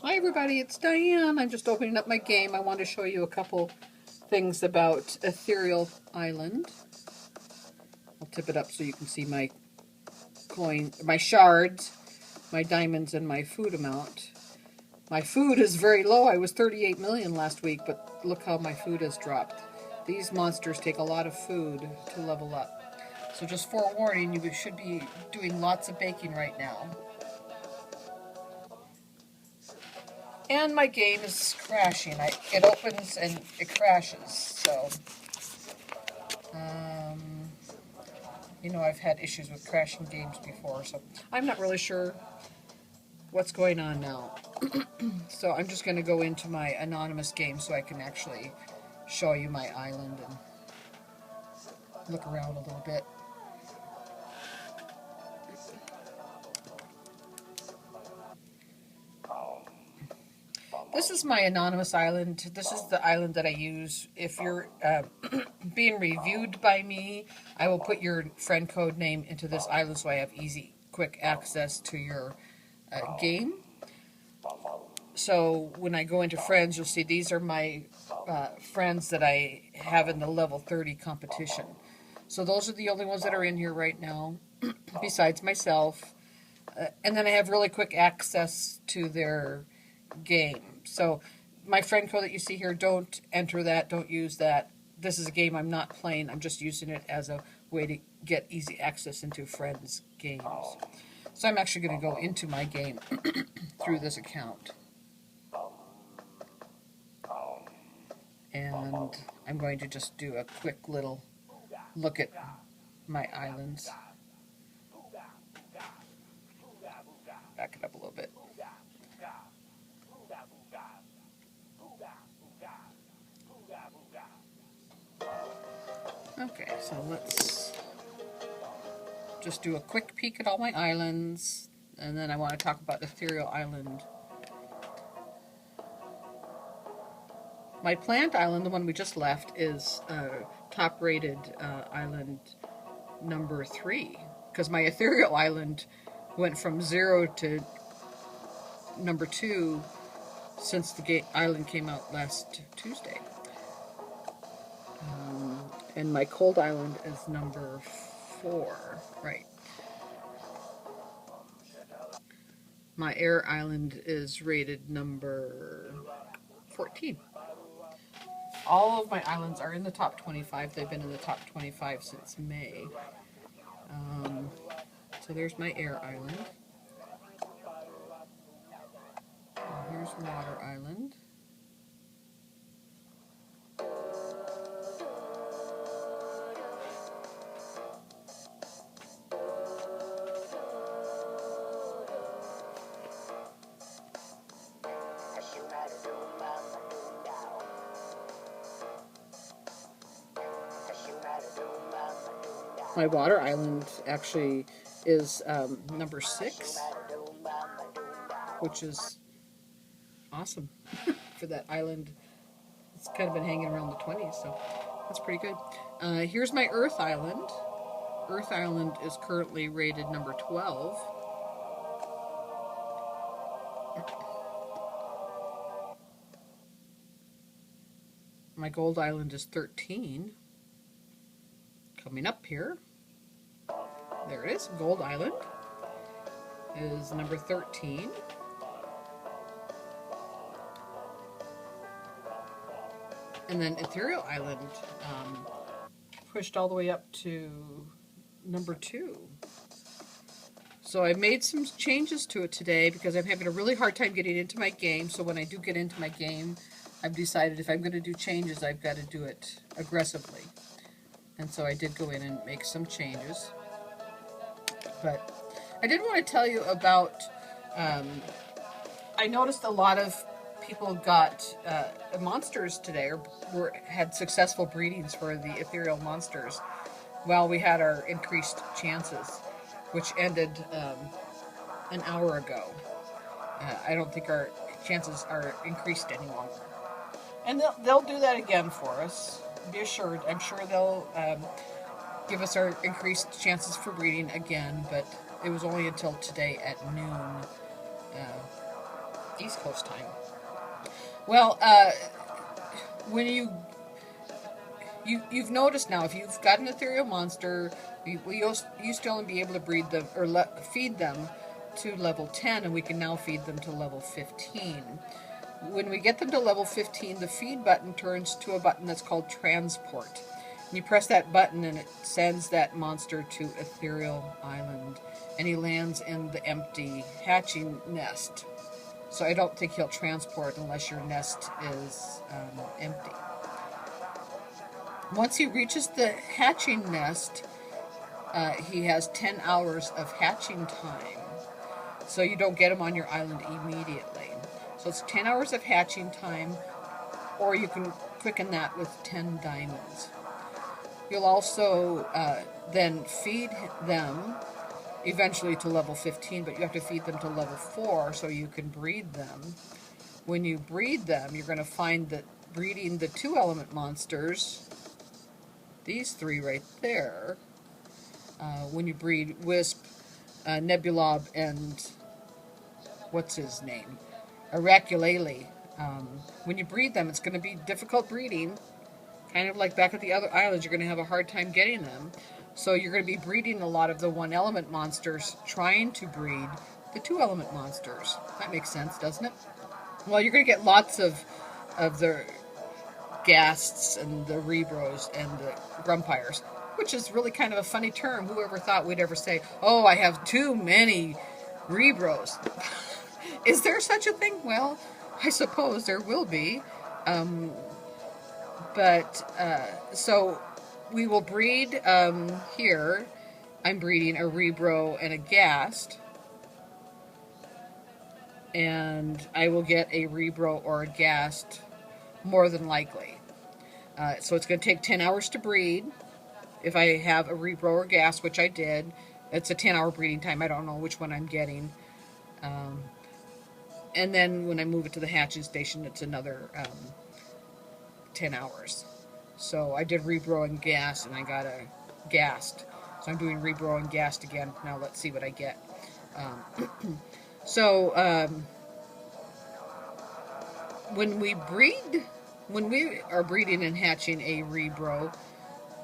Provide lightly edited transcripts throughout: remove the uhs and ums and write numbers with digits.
Hi everybody, it's Diane. I'm just opening up my game. I want to show you a couple things about Ethereal Island. I'll tip it up so you can see my coin, my shards, my diamonds, and my food amount. My food is very low. I was 38 million last week, but look how my food has dropped. These monsters take a lot of food to level up. So just forewarning, you should be doing lots of baking right now. And my game is crashing. It opens and it crashes. So, you know, I've had issues with crashing games before. So I'm not really sure what's going on now. So I'm just going to go into my anonymous game so I can actually show you my island and look around a little bit. This is my anonymous island. This is the island that I use. If you're being reviewed by me, I will put your friend code name into this island so I have easy, quick access to your game. So when I go into friends, you'll see these are my friends that I have in the level 30 competition. So those are the only ones that are in here right now, besides myself. And then I have really quick access to their game. So my friend code that you see here, don't enter that, don't use that. This is a game I'm not playing. I'm just using it as a way to get easy access into friends' games. So I'm actually going to go into my game through this account. And I'm going to just do a quick little look at my islands. Back it up a little bit. Okay, so let's just do a quick peek at all my islands, and then I want to talk about Ethereal Island. My plant island, the one we just left, is top-rated island number 3, because my Ethereal Island went from 0 to number 2 since the island came out last Tuesday. And my cold island is number 4, right. My air island is rated number 14. All of my islands are in the top 25. They've been in the top 25 since May. So there's my air island. And here's water island. My water island actually is number 6, which is awesome for that island. It's kind of been hanging around the 20s, so that's pretty good. Here's my Earth Island. Earth Island is currently rated number 12. My Gold Island is 13. Coming up here, there it is. Gold Island is number 13. And then Ethereal Island pushed all the way up to number 2. So I made some changes to it today because I'm having a really hard time getting into my game. So when I do get into my game, I've decided if I'm going to do changes, I've got to do it aggressively. And so I did go in and make some changes. But I did want to tell you about, I noticed a lot of people got monsters today, or had successful breedings for the ethereal monsters while we had our increased chances, which ended an hour ago. I don't think our chances are increased any longer. And they'll do that again for us. Be assured. I'm sure they'll give us our increased chances for breeding again, but it was only until today at noon East Coast time. Well, when you've noticed now, if you've got an ethereal monster, we used to only be able to breed them or feed them to level 10, and we can now feed them to level 15. When we get them to level 15, the feed button turns to a button that's called transport. And you press that button and it sends that monster to Ethereal Island, and he lands in the empty hatching nest. So I don't think he'll transport unless your nest is empty. Once he reaches the hatching nest, he has 10 hours of hatching time. So you don't get him on your island immediately. So it's 10 hours of hatching time, or you can quicken that with 10 diamonds. You'll also then feed them eventually to level 15, but you have to feed them to level 4 so you can breed them. When you breed them, you're going to find that breeding the 2-element monsters, these 3 right there, when you breed Wisp, Nebulob, and what's his name? Araculele. When you breed them, it's going to be difficult breeding. Kind of like back at the other islands, you're going to have a hard time getting them. So you're going to be breeding a lot of the 1-element monsters, trying to breed the 2-element monsters. That makes sense, doesn't it? Well, you're going to get lots of the Ghazts and the Rebros and the Grumpires, which is really kind of a funny term. Whoever thought we'd ever say, oh, I have too many Rebros. Is there such a thing? Well, I suppose there will be. So we will breed here. I'm breeding a Rebro and a Ghazt. And I will get a Rebro or a Ghazt more than likely. So it's going to take 10 hours to breed. If I have a Rebro or Ghazt, which I did, it's a 10-hour breeding time. I don't know which one I'm getting. And then when I move it to the hatching station, it's another 10 hours. So I did Rebro and Ghazt, and I got a Ghazt. So I'm doing Rebro and Ghazt again. Now let's see what I get. When we are breeding and hatching a Rebro,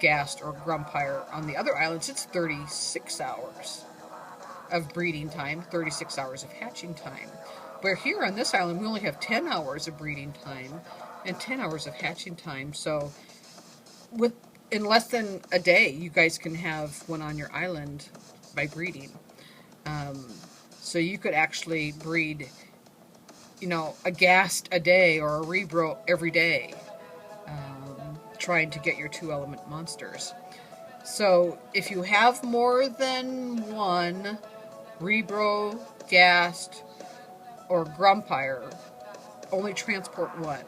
Ghazt, or Grumpire on the other islands, it's 36 hours of breeding time, 36 hours of hatching time. Where here on this island, we only have 10 hours of breeding time and 10 hours of hatching time. So in less than a day, you guys can have one on your island by breeding. So you could actually breed, a Ghazt a day or a Rebro every day, trying to get your 2-element monsters. So if you have more than one Rebro, Ghazt, or Grumpire, only transport one.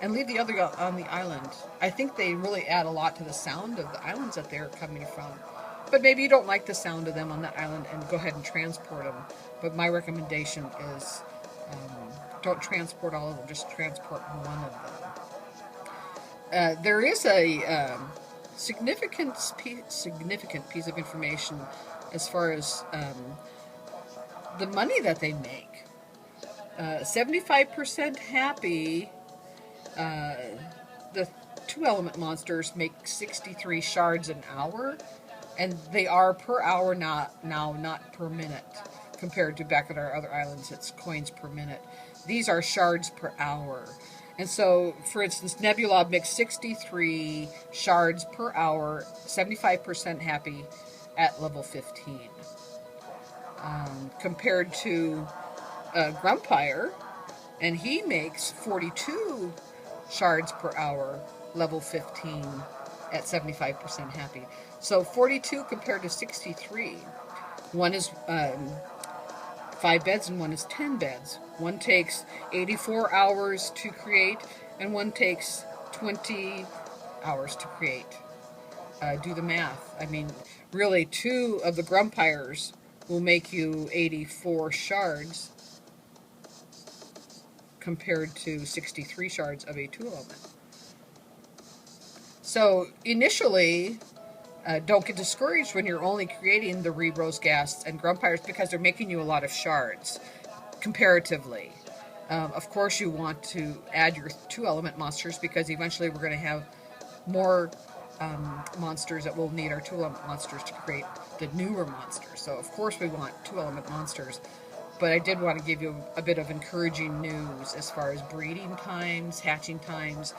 And leave the other on the island. I think they really add a lot to the sound of the islands that they're coming from. But maybe you don't like the sound of them on that island and go ahead and transport them. But my recommendation is don't transport all of them, just transport one of them. There is a significant piece of information as far as the money that they make. 75% happy, the 2-element monsters make 63 shards an hour, and they are per hour, not per minute. Compared to back at our other islands, it's coins per minute. These are shards per hour. And so, for instance, Nebulob makes 63 shards per hour, 75% happy at level 15. Compared to Grumpire, and he makes 42 shards per hour, level 15 at 75% happy. So 42 compared to 63. One is 5 beds and one is 10 beds. One takes 84 hours to create, and one takes 20 hours to create. Do the math. I mean, really, 2 of the Grumpires will make you 84 shards compared to 63 shards of a 2-element. So initially, don't get discouraged when you're only creating the Rebros, Ghazts, and Grumpires, because they're making you a lot of shards comparatively. Of course, you want to add your 2 element monsters because eventually we're going to have more monsters that will need our 2 element monsters to create the newer monsters. So, of course, we want 2 element monsters. But I did want to give you a bit of encouraging news as far as breeding times, hatching times,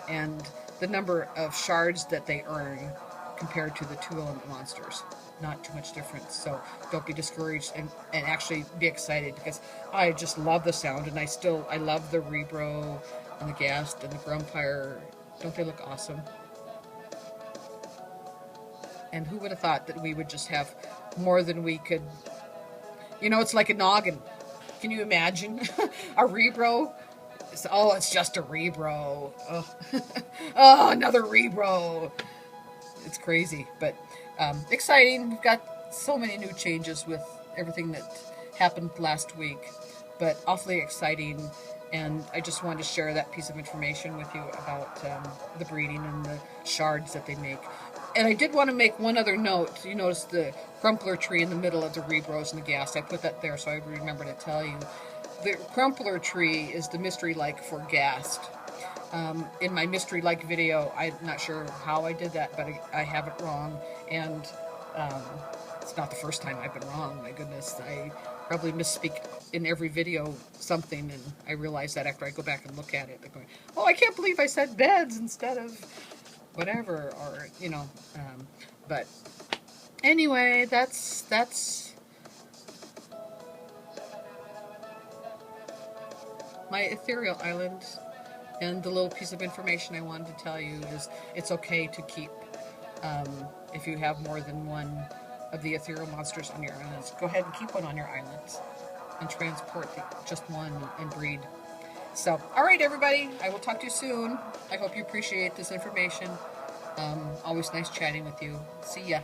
and the number of shards that they earn compared to the 2 element monsters. Not too much difference. So don't be discouraged and actually be excited because I just love the sound and I love the Rebro and the Ghazt and the Grumpire. Don't they look awesome? And who would have thought that we would just have more than we could. It's like a noggin. Can you imagine a rebro? It's just a rebro. Oh, oh another rebro. It's crazy, but exciting. We've got so many new changes with everything that happened last week, but awfully exciting. And I just wanted to share that piece of information with you about the breeding and the shards that they make. And I did want to make one other note. You notice the crumpler tree in the middle of the rebros and the Ghazt. I put that there so I remember to tell you. The crumpler tree is the mystery like for Ghazt. In my mystery like video, I'm not sure how I did that, but I have it wrong. And it's not the first time I've been wrong. My goodness, I probably misspeak in every video something, and I realize that after I go back and look at it. I'm going, oh, I can't believe I said beds instead of whatever, or but anyway, that's my ethereal island. And the little piece of information I wanted to tell you is it's okay to keep, if you have more than one of the ethereal monsters on your islands, go ahead and keep one on your islands and transport just one and breed. So, all right, everybody, I will talk to you soon. I hope you appreciate this information. Always nice chatting with you. See ya.